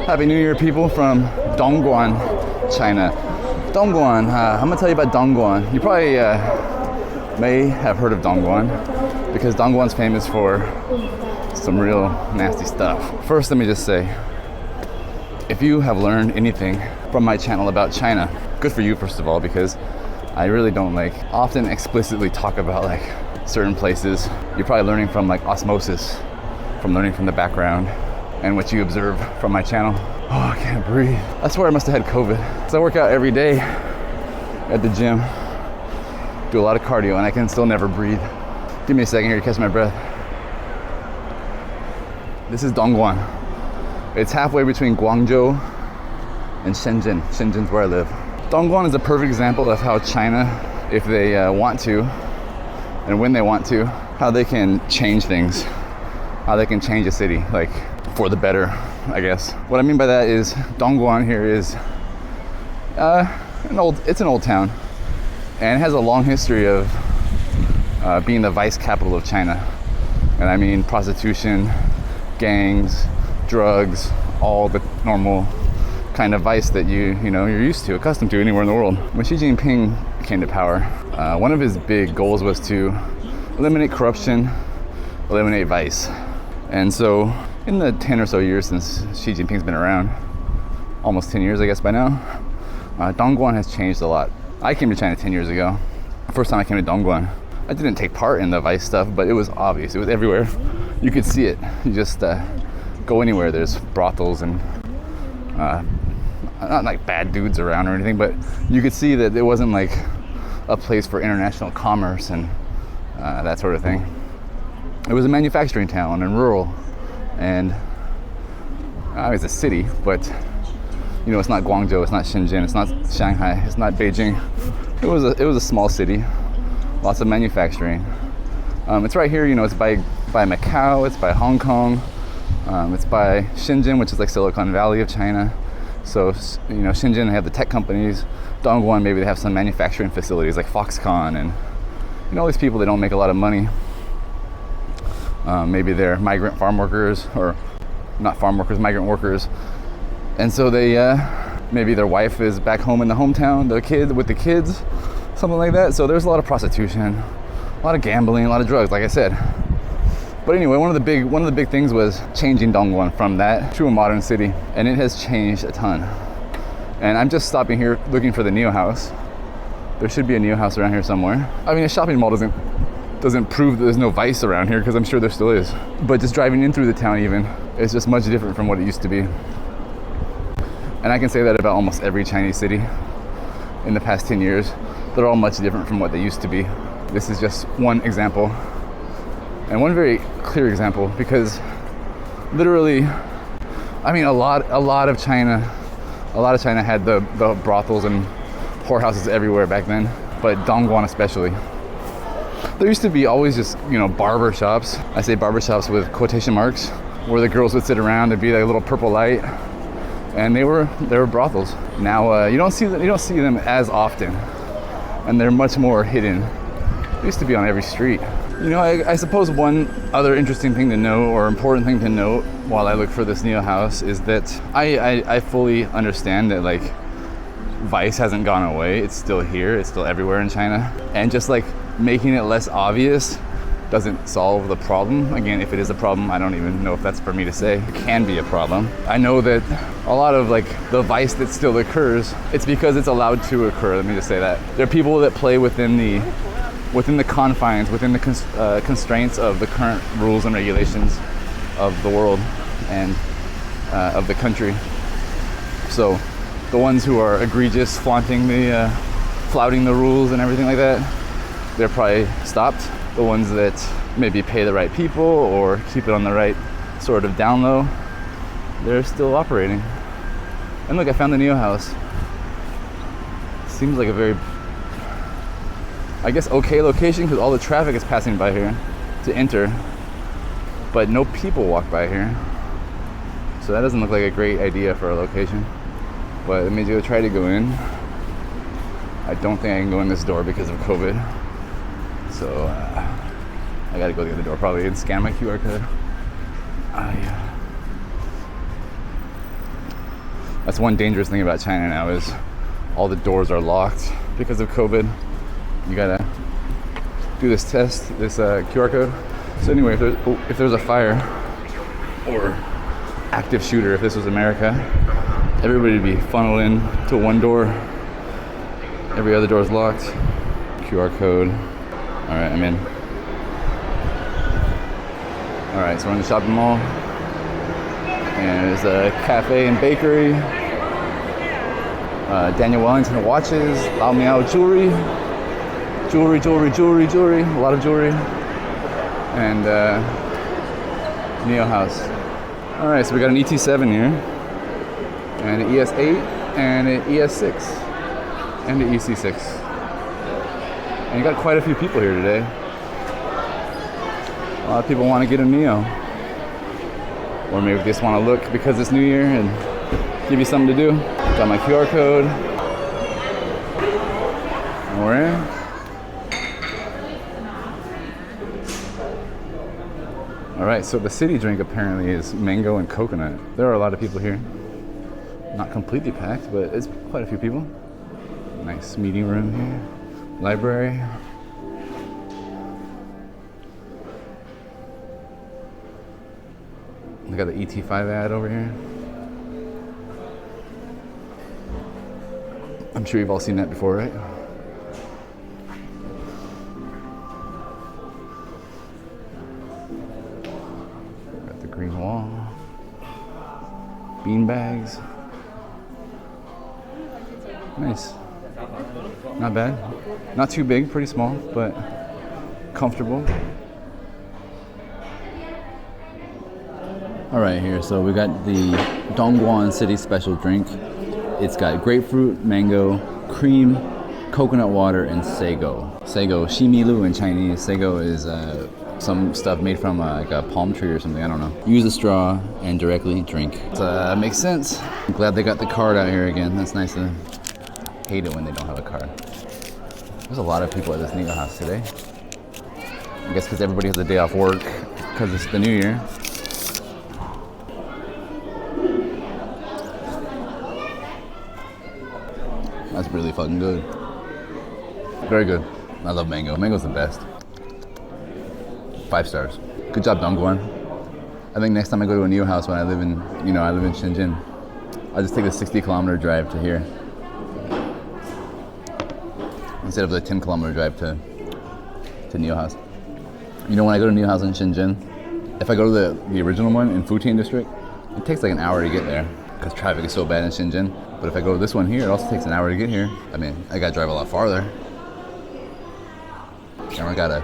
Happy New Year, people from Dongguan, China. Dongguan, I'm gonna tell you about Dongguan. You probably may have heard of Dongguan because Dongguan's famous for some real nasty stuff. First, let me just say, if you have learned anything from my channel about China, good for you, first of all, because I really don't often explicitly talk about certain places. You're probably learning from osmosis, from learning from the background and what you observe from my channel. Oh, I can't breathe. I swear I must have had COVID. So I work out every day at the gym, do a lot of cardio, and I can still never breathe. Give me a second here to catch my breath. This is Dongguan. It's halfway between Guangzhou and Shenzhen. Shenzhen's where I live. Dongguan is a perfect example of how China, if they want to, and when they want to, how they can change things, how they can change a city, for the better, I guess. What I mean by that is Dongguan here is it's an old town, and it has a long history of being the vice capital of China. And I mean prostitution, gangs, drugs, all the normal kind of vice that you're used to, accustomed to anywhere in the world. When Xi Jinping came to power, one of his big goals was to eliminate corruption, eliminate vice. And so in the 10 or so years since Xi Jinping's been around, almost 10 years I guess by now, Dongguan has changed a lot. I came to China 10 years ago. The first time I came to Dongguan, I didn't take part in the vice stuff, but it was obvious. It was everywhere. You could see it. You just go anywhere, there's brothels and not bad dudes around or anything, but you could see that it wasn't a place for international commerce and that sort of thing. It was a manufacturing town and rural, and it's a city, but it's not Guangzhou, it's not Shenzhen, it's not Shanghai, it's not Beijing. It was a small city, lots of manufacturing. It's right here, it's by Macau, it's by Hong Kong, it's by Shenzhen, which is Silicon Valley of China. So Shenzhen, they have the tech companies. Dongguan, maybe they have some manufacturing facilities like Foxconn, and all these people, they don't make a lot of money. Maybe they're migrant farm workers, or not farm workers, migrant workers. And so they, maybe their wife is back home in the hometown, with the kids, something like that. So there's a lot of prostitution, a lot of gambling, a lot of drugs, like I said. But anyway, one of the big things was changing Dongguan from that to a modern city, and it has changed a ton. And I'm just stopping here looking for the NIO House. There should be a NIO House around here somewhere. I mean, a shopping mall doesn't prove that there's no vice around here, because I'm sure there still is. But just driving in through the town even, it's just much different from what it used to be. And I can say that about almost every Chinese city in the past 10 years. They're all much different from what they used to be. This is just one example, and one very clear example, because literally, I mean, a lot of China had the brothels and whorehouses everywhere back then, but Dongguan especially. There used to be always just, barber shops. I say barber shops with quotation marks, where the girls would sit around and be a little purple light, and they were brothels. Now you don't see them as often, and they're much more hidden. They used to be on every street. I suppose one other interesting thing to know, or important thing to note while I look for this NIO House, is that I fully understand that vice hasn't gone away. It's still here. It's still everywhere in China, and just making it less obvious doesn't solve the problem. Again, if it is a problem, I don't even know if that's for me to say. It can be a problem. I know that a lot of the vice that still occurs, it's because it's allowed to occur. Let me just say that. There are people that play within the confines, within the constraints of the current rules and regulations of the world and of the country. So the ones who are egregious, flaunting the rules and everything like that, they're probably stopped. The ones that maybe pay the right people or keep it on the right sort of down low, they're still operating. And look, I found the NIO House. Seems like a very, I guess, okay location, because all the traffic is passing by here to enter, but no people walk by here. So that doesn't look like a great idea for a location. But let me try to go in. I don't think I can go in this door because of COVID. So I gotta go to the other door probably and scan my QR code. Yeah. That's one dangerous thing about China now is all the doors are locked because of COVID. You gotta do this test, this QR code. So anyway, if there's a fire or active shooter, if this was America, everybody would be funneled in to one door. Every other door is locked. QR code. All right, I'm in. All right, so we're in the shopping mall. And there's a cafe and bakery. Daniel Wellington watches. Lao Miao jewelry. Jewelry. A lot of jewelry. And NIO House. All right, so we got an ET7 here. And an ES8 and an ES6. And an EC6. And you got quite a few people here today. A lot of people want to get a NIO. Or maybe they just want to look because it's New Year and give you something to do. Got my QR code. And we're in. All right, so the city drink apparently is mango and coconut. There are a lot of people here. Not completely packed, but it's quite a few people. Nice meeting room here. Library. We got the ET7 ad over here. I'm sure you've all seen that before, right? Got the green wall. Bean bags. Nice. Not bad. Not too big, pretty small, but comfortable. All right, here, so we got the Dongguan City Special drink. It's got grapefruit, mango, cream, coconut water, and sago. Sago, shimilu in Chinese. Sago is some stuff made from like a palm tree or something, I don't know. Use a straw and directly drink. It makes sense. I'm glad they got the card out here again. That's nice. I hate it when they don't have a card. There's a lot of people at this NIO House today. I guess because everybody has a day off work because it's the new year. That's really fucking good. Very good. I love mango. Mango's the best. 5 stars. Good job, Dongguan. I think next time I go to a NIO House when I live in Shenzhen, I'll just take a 60-kilometer drive to here instead of the 10-kilometer drive to NIO House. You know, when I go to NIO House in Shenzhen, if I go to the original one in Futian district, it takes like an hour to get there because traffic is so bad in Shenzhen. But if I go to this one here, it also takes an hour to get here. I mean, I gotta drive a lot farther. And I gotta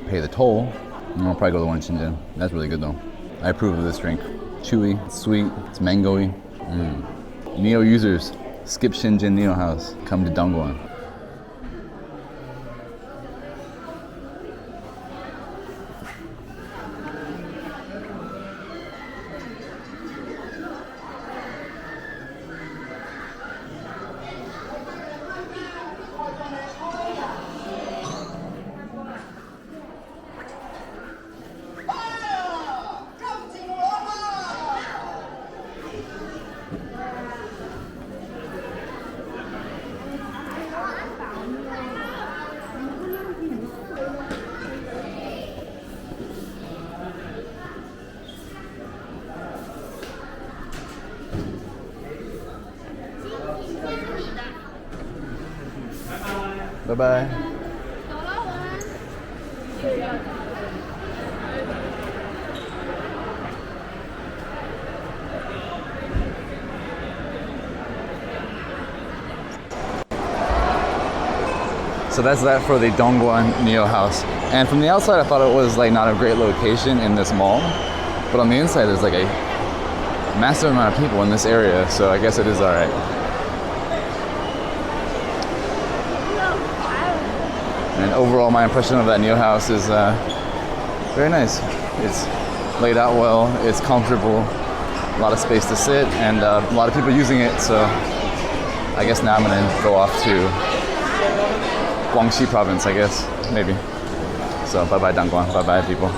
pay the toll. And I'll probably go to the one in Shenzhen. That's really good though. I approve of this drink. Chewy, it's sweet, it's mango-y. NIO users, skip Shenzhen NIO House. Come to Dongguan. Bye-bye. So that's that for the Dongguan NIO House. And from the outside, I thought it was like not a great location in this mall, but on the inside, there's like a massive amount of people in this area, so I guess it is all right. And overall, my impression of that NIO House is very nice. It's laid out well, it's comfortable, a lot of space to sit, and a lot of people using it, so I guess now I'm gonna go off to Guangxi province, I guess, maybe. So bye-bye Dongguan, bye-bye people.